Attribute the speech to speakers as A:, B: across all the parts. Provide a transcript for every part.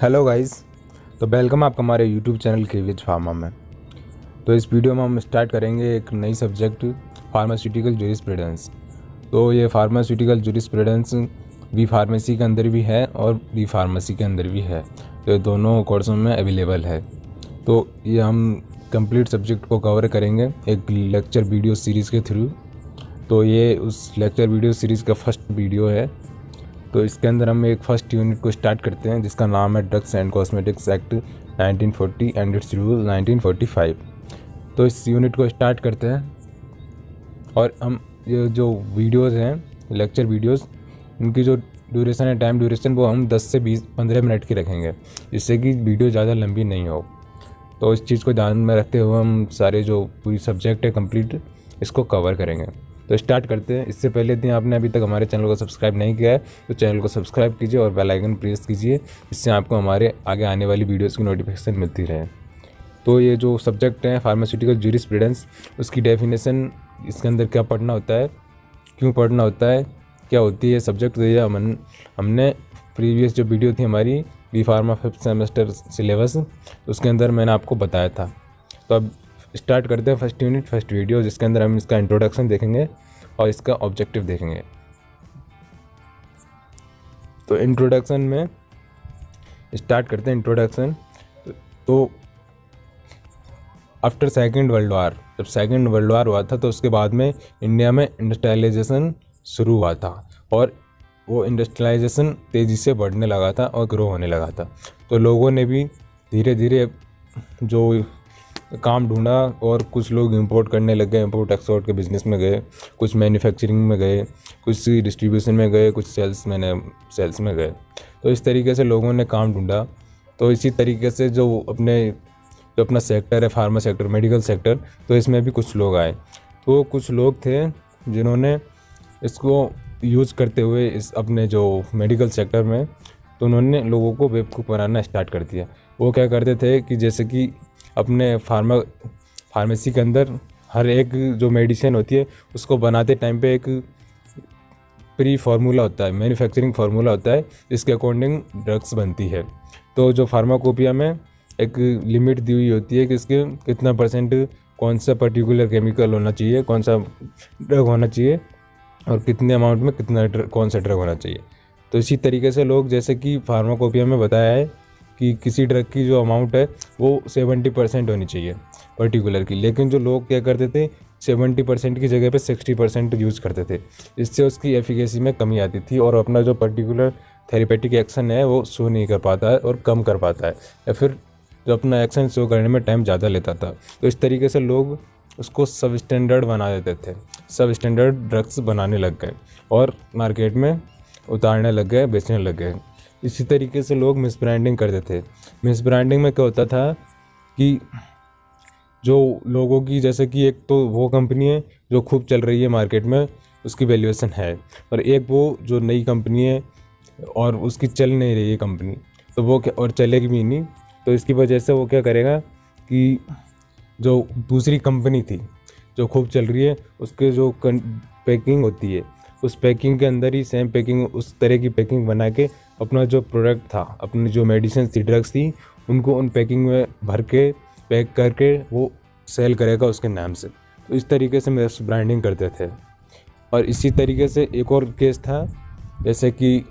A: Hello guys. तो welcome आपका हमारे यूट्यूब चैनल केवीएच फार्मा में। तो इस वीडियो में हम स्टार्ट करेंगे एक नई सब्जेक्ट फार्मास्यूटिकल जूरिस्प्रूडेंस। तो ये फार्मास्यूटिकल जूरिस्प्रूडेंस बी फार्मेसी के अंदर भी है और बी फार्मेसी के अंदर भी है। तो ये दोनों कोर्सों में अवेलेबल है। तो ये हम कंप्लीट सब्जेक्ट को कवर करेंगे एक लेक्चर वीडियो सीरीज़ के थ्रू। तो ये उस लेक्चर वीडियो सीरीज़ का फर्स्ट वीडियो है। तो इसके अंदर हम एक फर्स्ट यूनिट को स्टार्ट करते हैं जिसका नाम है drugs and cosmetics act 1940 and it's rule 1945। तो इस यूनिट को स्टार्ट करते हैं और हम ये जो वीडियोस हैं लेक्चर वीडियोस, इनकी जो ड्यूरेशन है टाइम ड्यूरेशन वो हम 10 से 15 मिनट की रखेंगे जिससे कि वीडियो ज़्यादा लंबी नहीं हो। तो इस चीज़ को ध्यान में रखते हुए हम सारे जो पूरी सब्जेक्ट है कंप्लीट इसको कवर करेंगे। तो स्टार्ट करते हैं। इससे पहले यदि आपने अभी तक हमारे चैनल को सब्सक्राइब नहीं किया है तो चैनल को सब्सक्राइब कीजिए और बेल आइकन प्रेस कीजिए, इससे आपको हमारे आगे आने वाली वीडियोस की नोटिफिकेशन मिलती रहे। तो ये जो सब्जेक्ट है फार्मास्यूटिकल जूरिस्प्रूडेंस, उसकी डेफिनेशन, इसके अंदर क्या पढ़ना होता है, क्यों पढ़ना होता है, क्या होती है सब्जेक्ट, तो ये हमने प्रीवियस जो वीडियो थी हमारी B pharma 5th semester syllabus, उसके अंदर मैंने आपको बताया था। तो अब स्टार्ट करते हैं फर्स्ट यूनिट फर्स्ट वीडियो, जिसके अंदर हम इसका इंट्रोडक्शन देखेंगे और इसका ऑब्जेक्टिव देखेंगे। तो इंट्रोडक्शन में स्टार्ट करते हैं। इंट्रोडक्शन तो आफ्टर सेकेंड वर्ल्ड वार, जब सेकेंड वर्ल्ड वार हुआ था तो उसके बाद में इंडिया में इंडस्ट्रियलाइजेशन शुरू हुआ था और वो इंडस्ट्रियलाइजेशन तेज़ी से बढ़ने लगा था और ग्रो होने लगा था। तो लोगों ने भी धीरे धीरे जो काम ढूंढा और कुछ लोग इंपोर्ट करने लग गए, इंपोर्ट एक्सपोर्ट के बिज़नेस में गए, कुछ मैन्युफैक्चरिंग में गए, कुछ डिस्ट्रीब्यूशन में गए, कुछ सेल्स में गए। तो इस तरीके से लोगों ने काम ढूंढा। तो इसी तरीके से जो अपना सेक्टर है फार्मा सेक्टर, मेडिकल सेक्टर, तो इसमें भी कुछ लोग आए। तो कुछ लोग थे जिन्होंने इसको यूज़ करते हुए इस अपने जो मेडिकल सेक्टर में, तो उन्होंने लोगों को बेवकूफ़ बनाना स्टार्ट कर दिया। वो क्या करते थे कि जैसे कि अपने फार्मेसी के अंदर हर एक जो मेडिसिन होती है उसको बनाते टाइम पे एक प्री फार्मूला होता है, मैन्युफैक्चरिंग फार्मूला होता है, जिसके अकॉर्डिंग ड्रग्स बनती है। तो जो फार्माकोपिया में एक लिमिट दी हुई होती है कि इसके कितना परसेंट कौन सा पर्टिकुलर केमिकल होना चाहिए, कौन सा ड्रग होना चाहिए और कितने अमाउंट में कितना कौन सा ड्रग होना चाहिए। तो इसी तरीके से लोग, जैसे कि फार्माकोपिया में बताया है कि किसी ड्रग की जो अमाउंट है वो 70% होनी चाहिए पर्टिकुलर की, लेकिन जो लोग क्या करते थे 70% की जगह पे 60% यूज़ करते थे। इससे उसकी एफिकेसी में कमी आती थी और अपना जो पर्टिकुलर थेरेपेटिक एक्शन है वो शो नहीं कर पाता है और कम कर पाता है, या फिर जो अपना एक्शन शो करने में टाइम ज़्यादा लेता था। तो इस तरीके से लोग उसको सब स्टैंडर्ड बना देते थे, सब स्टैंडर्ड ड्रग्स बनाने लग गए और मार्केट में उतारने लग गए, बेचने लग गए। इसी तरीके से लोग मिस ब्रांडिंग करते थे। मिस ब्रांडिंग में क्या होता था कि जो लोगों की, जैसे कि एक तो वो कंपनी है जो खूब चल रही है मार्केट में, उसकी वैल्यूएशन है, और एक वो जो नई कंपनी है और उसकी चल नहीं रही है कंपनी, तो वो क्या, और चलेगी भी नहीं। तो इसकी वजह से वो क्या करेगा कि जो दूसरी कंपनी थी जो खूब चल रही है उसके जो पैकिंग होती है, उस पैकिंग के अंदर ही सेम पैकिंग, उस तरह की पैकिंग बना के अपना जो प्रोडक्ट था, अपनी जो मेडिसिन थी, ड्रग्स थी, उनको उन पैकिंग में भर के पैक करके वो सेल करेगा उसके नाम से। तो इस तरीके से मिस ब्रांडिंग करते थे। और इसी तरीके से एक और केस था, जैसे कि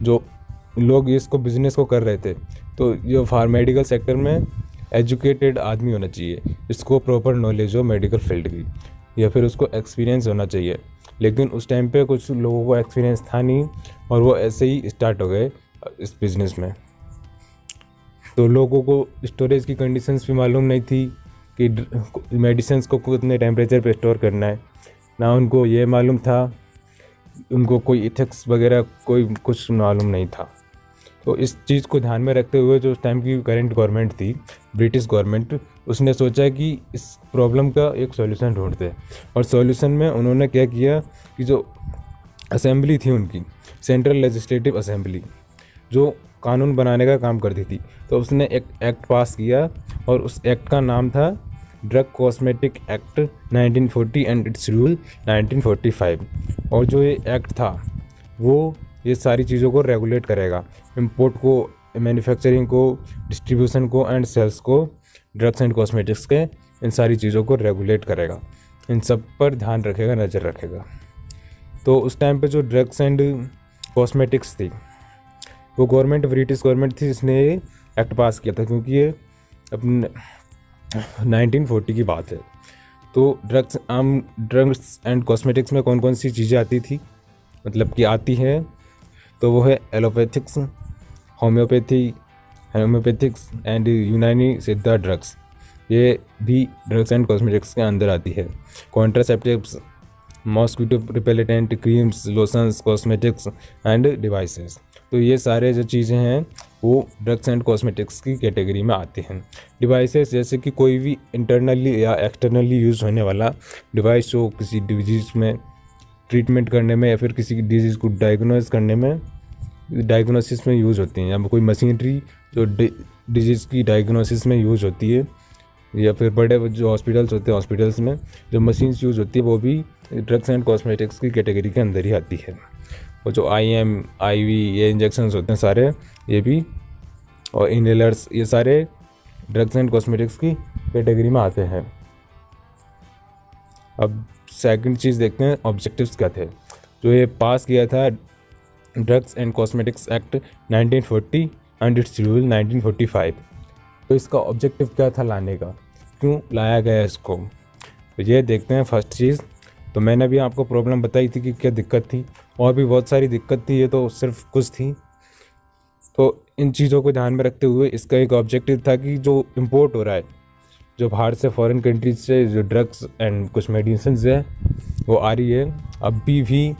A: जो लोग इसको बिज़नेस को कर रहे थे, तो जो मेडिकल सेक्टर में एजुकेटेड आदमी होना चाहिए, इसको प्रॉपर नॉलेज हो मेडिकल फील्ड की, या फिर उसको एक्सपीरियंस होना चाहिए। लेकिन उस टाइम पे कुछ लोगों को एक्सपीरियंस था नहीं और वो ऐसे ही स्टार्ट हो गए इस बिज़नेस में। तो लोगों को स्टोरेज की कंडीशंस भी मालूम नहीं थी कि मेडिसिन्स को कितने टेम्परेचर पे स्टोर करना है, ना उनको ये मालूम था, उनको कोई इथिक्स वगैरह कोई कुछ मालूम नहीं था। तो इस चीज़ को ध्यान में रखते हुए जो उस टाइम की करंट गवर्नमेंट थी, ब्रिटिश गवर्नमेंट, उसने सोचा कि इस प्रॉब्लम का एक सॉल्यूशन ढूंढते हैं। और सॉल्यूशन में उन्होंने क्या किया कि जो असेंबली थी उनकी, सेंट्रल लेजिस्लेटिव असेंबली, जो कानून बनाने का काम करती थी, तो उसने एक एक्ट पास किया और उस एक्ट का नाम था drug cosmetic act 1940 and it's rule 1945। और जो ये एक्ट था वो ये सारी चीज़ों को रेगुलेट करेगा, इंपोर्ट को मैन्युफैक्चरिंग को, डिस्ट्रीब्यूशन को एंड सेल्स को, ड्रग्स एंड कॉस्मेटिक्स के, इन सारी चीज़ों को रेगुलेट करेगा, इन सब पर ध्यान रखेगा, नज़र रखेगा। तो उस टाइम पे जो ड्रग्स एंड कॉस्मेटिक्स थी वो गवर्नमेंट, ब्रिटिश गवर्नमेंट थी, इसने ये एक्ट पास किया था, क्योंकि ये अपने 1940 की बात है। तो ड्रग्स एंड कॉस्मेटिक्स में कौन कौन सी चीज़ें आती थी, मतलब कि आती हैं, तो वो है एलोपैथिक्स, होम्योपैथिक्स एंड यूनानी सिद्धा ड्रग्स, ये भी ड्रग्स एंड कॉस्मेटिक्स के अंदर आती है। Contraceptives, mosquito repellent creams, lotions, cosmetics end devices, तो ये सारे जो चीज़ें हैं वो ड्रग्स एंड कॉस्मेटिक्स की कैटेगरी में आते हैं। डिवाइसेस जैसे कि कोई भी इंटरनली या एक्सटर्नली यूज़ होने वाला डिवाइस हो, किसी डिजीज़ में ट्रीटमेंट करने में या फिर किसी डिजीज़ को डायग्नोस करने में, डायग्नोसिस में यूज़ होती हैं, या कोई मशीनरी जो डिजीज़ की डायग्नोसिस में यूज़ होती है, या फिर बड़े जो हॉस्पिटल्स होते हैं, हॉस्पिटल्स में जो मशीन्स यूज़ होती है वो भी ड्रग्स एंड कॉस्मेटिक्स की कैटेगरी के अंदर ही आती है। और जो IM, IV, ये इंजेक्शंस होते हैं सारे, ये भी, और इनहेलर्स, ये सारे ड्रग्स एंड कॉस्मेटिक्स की कैटेगरी में आते हैं। अब सेकंड चीज़ देखते हैं, ऑब्जेक्टिव्स क्या थे। जो ये पास किया था drugs and cosmetics act 1940 and it's rule 1945, तो इसका ऑब्जेक्टिव क्या था लाने का, क्यों लाया गया इसको, तो ये देखते हैं। फर्स्ट चीज़ तो मैंने भी आपको प्रॉब्लम बताई थी कि क्या दिक्कत थी, और भी बहुत सारी दिक्कत थी, ये तो सिर्फ कुछ थी। तो इन चीज़ों को ध्यान में रखते हुए इसका एक ऑब्जेक्टिव था कि जो इंपोर्ट हो रहा है, जो बाहर से फॉरेन कंट्रीज से जो ड्रग्स एंड कुछ मेडिसिन है वो आ रही है, अभी भी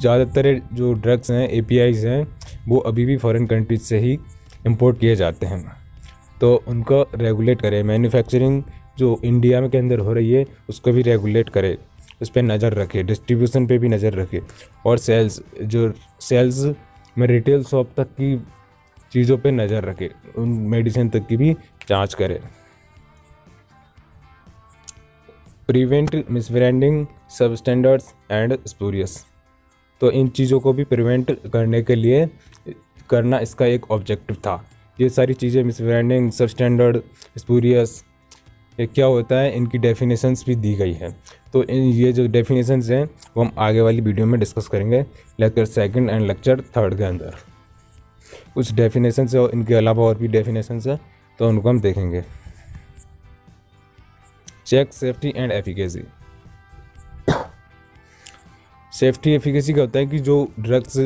A: ज़्यादातर जो ड्रग्स हैं, APIs हैं, वो अभी भी फॉरेन कंट्रीज से ही इंपोर्ट किए जाते हैं, तो उनको रेगुलेट करे। मैन्युफैक्चरिंग जो इंडिया में के अंदर हो रही है उसको भी रेगुलेट करे, उस पर नज़र रखे, डिस्ट्रीब्यूशन पे भी नज़र रखे, और सेल्स में रिटेल शॉप तक की चीज़ों पे नज़र रखे, उन मेडिसिन तक की भी जांच करे। प्रिवेंट मिसब्रांडिंग, सबस्टैंडर्ड्स एंड स्पूरियस, तो इन चीज़ों को भी प्रिवेंट करने के लिए करना इसका एक ऑब्जेक्टिव था। ये सारी चीज़ें, मिसब्रांडिंग, सबस्टैंडर्ड, स्पूरियस, ये क्या होता है, इनकी डेफिनेशंस भी दी गई है। तो ये जो डेफिनेशंस हैं वो हम आगे वाली वीडियो में डिस्कस करेंगे, लेक्चर 2 एंड लेक्चर 3 के अंदर। कुछ डेफिनेशंस है और इनके अलावा और भी डेफिनेशंस है, तो उनको हम देखेंगे। Check safety and efficacy. Safety efficacy का होता है कि जो ड्रग्स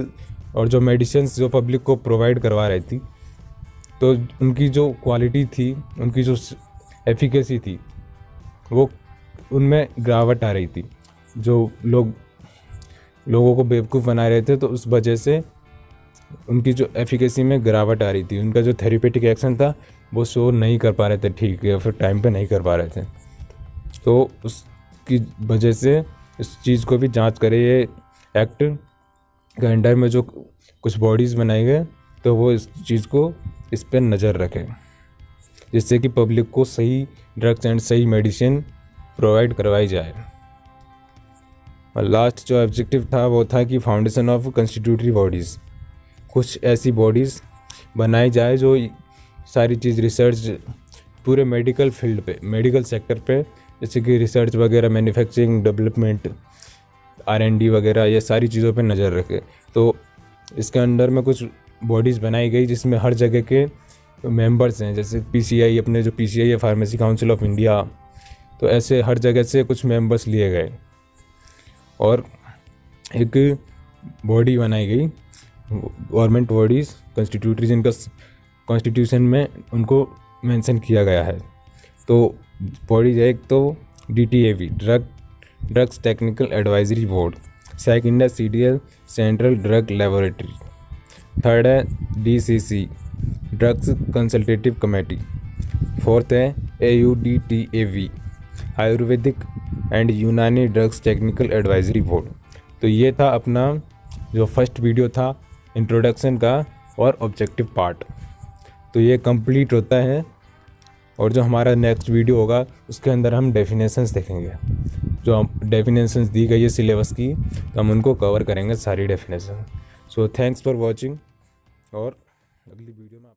A: और जो मेडिसिन्स जो पब्लिक को प्रोवाइड करवा रही थी, तो उनकी जो क्वालिटी थी, उनकी जो एफिकेसी थी, वो उनमें गिरावट आ रही थी। जो लोगों को बेवकूफ़ बना रहे थे, तो उस वजह से उनकी जो एफिकेसी में गिरावट आ रही थी। उनका जो थेरेपेटिक एक्शन था वो शो नहीं कर पा रहे थे ठीक, या फिर टाइम पे नहीं कर पा रहे थे, तो उसकी वजह से इस चीज़ को भी जांच करे। ये एक्ट के अंडर में जो कुछ बॉडीज़ बनाई गए, तो वो इस चीज़ को, इस पर नज़र रखें, जिससे कि पब्लिक को सही ड्रग्स एंड सही मेडिसिन प्रोवाइड करवाई जाए। और लास्ट जो ऑब्जेक्टिव था वो था कि फाउंडेशन ऑफ कंस्टिट्यूटरी बॉडीज़, कुछ ऐसी बॉडीज़ बनाई जाए जो सारी चीज़ रिसर्च पूरे मेडिकल फील्ड पे, मेडिकल सेक्टर पे, जैसे कि रिसर्च वगैरह, मैन्युफैक्चरिंग, डेवलपमेंट, R&D वगैरह, ये सारी चीज़ों पे नज़र रखे। तो इसके अंडर में कुछ बॉडीज़ बनाई गई जिसमें हर जगह के मेंबर्स हैं, जैसे PCI, अपने जो PCI है, फार्मेसी काउंसिल ऑफ इंडिया, तो ऐसे हर जगह से कुछ मेंबर्स लिए गए और एक बॉडी बनाई गई, गवर्नमेंट बॉडीज़, कंस्टिट्यूटरी, जिनका कॉन्स्टिट्यूशन में उनको मेंशन किया गया है। तो बॉडीज है, एक तो DTAB, drugs technical advisory board, second है CDL, central drug laboratory, third है DCC, drugs consultative committee, fourth है AUDTAV, आयुर्वेदिक एंड यूनानी ड्रग्स टेक्निकल एडवाइजरी बोर्ड। तो ये था अपना जो फर्स्ट वीडियो था इंट्रोडक्शन का और ऑब्जेक्टिव पार्ट, तो ये कंप्लीट होता है। और जो हमारा नेक्स्ट वीडियो होगा उसके अंदर हम डेफिनेशंस देखेंगे, जो हम डेफिनेशंस दी गई है सिलेबस की, तो हम उनको कवर करेंगे सारी definition. So thanks for watching, और अगली वीडियो में